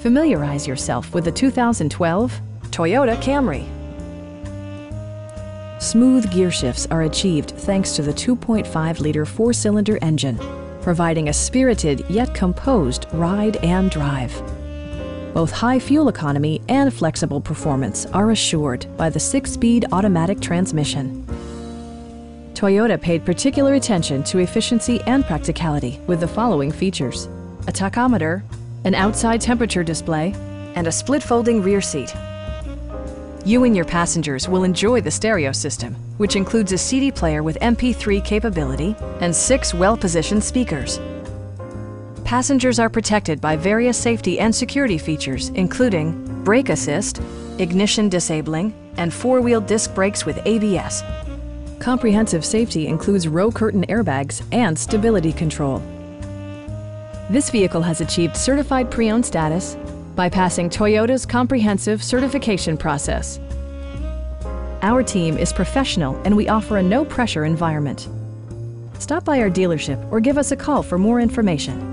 Familiarize yourself with the 2012 Toyota Camry. Smooth gear shifts are achieved thanks to the 2.5-liter four-cylinder engine, providing a spirited yet composed ride and drive. Both high fuel economy and flexible performance are assured by the 6-speed automatic transmission. Toyota paid particular attention to efficiency and practicality with the following features: a tachometer, an outside temperature display, and a split-folding rear seat. You and your passengers will enjoy the stereo system, which includes a CD player with MP3 capability and 6 well-positioned speakers. Passengers are protected by various safety and security features, including brake assist, ignition disabling, and 4-wheel disc brakes with ABS. Comprehensive safety includes row curtain airbags and stability control. This vehicle has achieved certified pre-owned status by passing Toyota's comprehensive certification process. Our team is professional and we offer a no-pressure environment. Stop by our dealership or give us a call for more information.